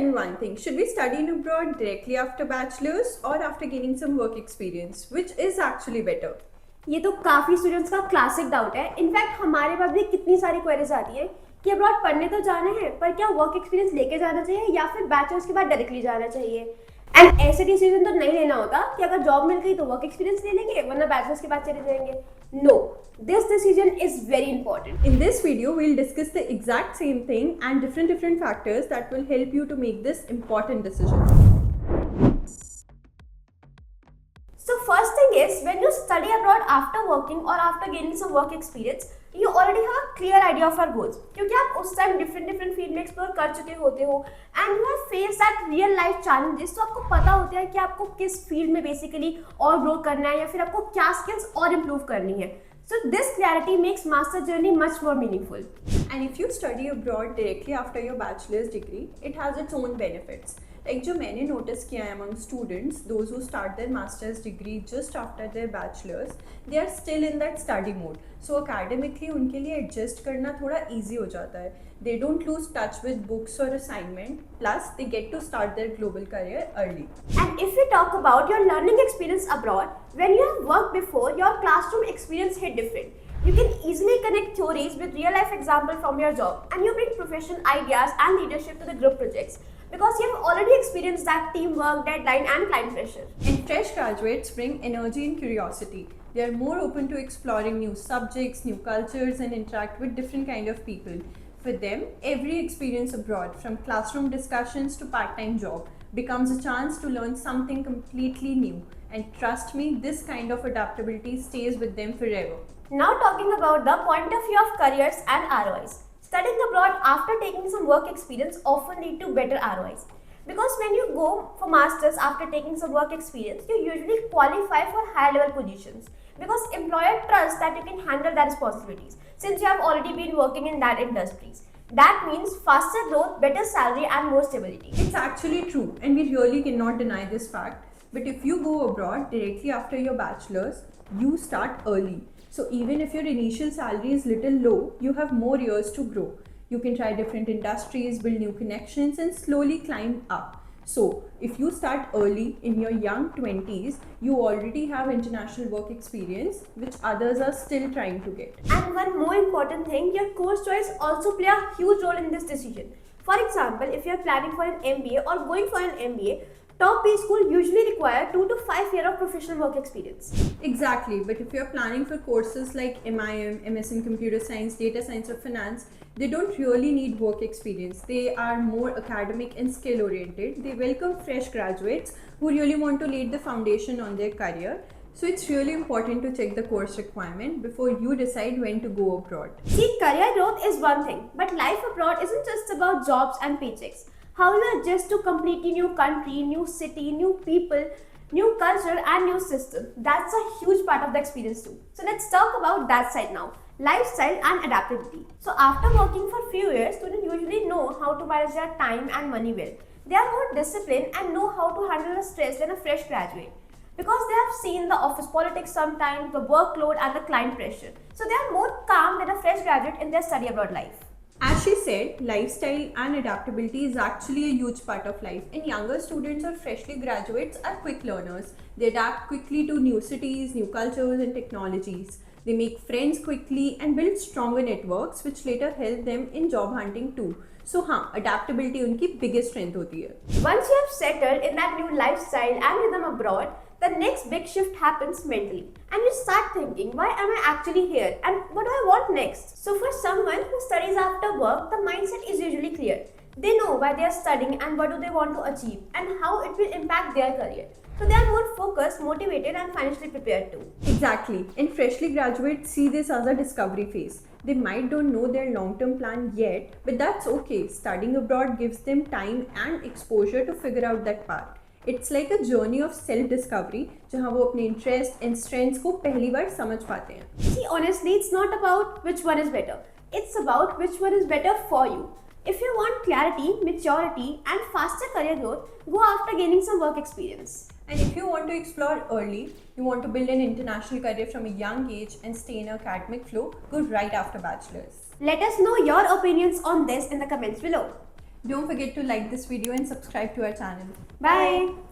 me one thing. Should we study in abroad directly after bachelor's or after gaining some work experience? Which is actually better? ये तो काफी students का classic doubt है. In fact हमारे पास भी कितनी सारी क्वेरीज आती है कि अब्रॉड पढ़ने तो जाना है, पर क्या वर्क एक्सपीरियंस लेके जाना चाहिए या फिर बैचलर्स के बाद डायरेक्टली जाना चाहिए. एंड ऐसे डिसीजन तो नहीं लेना होता कि अगर जॉब मिल गई तो वर्क एक्सपीरियंस ले लेंगे वरना बैचलर्स के बाद चले जाएंगे. No, this decision is very important. In this video, we'll discuss the exact same thing and different factors that will help you to make this important decision. So first thing is, when you study abroad after working or after gaining some work experience, you already have a clear idea of our goals. क्योंकि आप उस time different field में explore कर चुके होते हो and you have faced that real life challenges. तो आपको पता होता है कि आपको किस फील्ड में बेसिकली और ग्रो करना है या फिर आपको क्या स्किल्स और इम्प्रूव करनी है. So this clarity makes master journey much more meaningful. And if you study abroad directly after your bachelor's degree, it has its own benefits. Like जो मैंने notice किया है among students, those who start their master's degree just after their bachelor's, they are still in that study mode. So academically उनके लिए adjust करना थोड़ा easy हो जाता है. They don't lose touch with books or assignment. Plus they get to start their global career early. And if we talk about your learning experience abroad, when you have worked before, your classroom experience hit different. You can easily connect theories with real life example from your job, and you bring professional ideas and leadership to the group projects because you have already experienced that teamwork, deadline and client pressure. And fresh graduates bring energy and curiosity. They are more open to exploring new subjects, new cultures and interact with different kind of people. For them, every experience abroad, from classroom discussions to part-time job, becomes a chance to learn something completely new. And trust me, this kind of adaptability stays with them forever. Now talking about the point of view of careers and ROIs. Studying abroad after taking some work experience often lead to better ROIs. Because when you go for masters after taking some work experience, you usually qualify for higher level positions because employer trusts that you can handle their responsibilities since you have already been working in that industries. That means faster growth, better salary and more stability. It's actually true and we really cannot deny this fact. But if you go abroad directly after your bachelor's, you start early. So even if your initial salary is little low, you have more years to grow. You can try different industries, build new connections and slowly climb up. So if you start early in your young 20s, you already have international work experience which others are still trying to get. And one more important thing, your course choice also play a huge role in this decision. For example, if you are planning for an MBA or going for an MBA, top B school usually require 2 to 5 years of professional work experience. Exactly, but if you're planning for courses like MIM, MS in Computer Science, Data Science or Finance, they don't really need work experience. They are more academic and skill oriented. They welcome fresh graduates who really want to lay the foundation on their career. So it's really important to check the course requirement before you decide when to go abroad. See, career growth is one thing, but life abroad isn't just about jobs and paychecks. How you adjust to completely new country, new city, new people, new culture and new system. That's a huge part of the experience too. So let's talk about that side now. Lifestyle and adaptability. So after working for few years, students usually know how to manage their time and money well. They are more disciplined and know how to handle the stress than a fresh graduate. Because they have seen the office politics sometimes, the workload and the client pressure. So they are more calm than a fresh graduate in their study abroad life. As she said, lifestyle and adaptability is actually a huge part of life, and younger students or freshly graduates are quick learners. They adapt quickly to new cities, new cultures and technologies. They make friends quickly and build stronger networks which later help them in job hunting too. So हाँ, adaptability उनकी biggest strength होती है. Once you have settled in that new lifestyle and rhythm abroad, the next big shift happens mentally and you start thinking, why am I actually here and what do I want next? So for someone who studies after work, the mindset is usually clear. They know why they are studying and what do they want to achieve and how it will impact their career. So they are more focused, motivated and financially prepared too. Exactly, and freshly graduates see this as a discovery phase. They might don't know their long-term plan yet, but that's okay. Studying abroad gives them time and exposure to figure out that path. It's like a journey of self-discovery जहाँ वो अपने interest and strengths को पहली बार समझ पाते हैं. See, honestly, it's not about which one is better. It's about which one is better for you. If you want clarity, maturity and faster career growth, go after gaining some work experience. And if you want to explore early, you want to build an international career from a young age and stay in academic flow, go right after bachelor's. Let us know your opinions on this in the comments below. Don't forget to like this video and subscribe to our channel. Bye.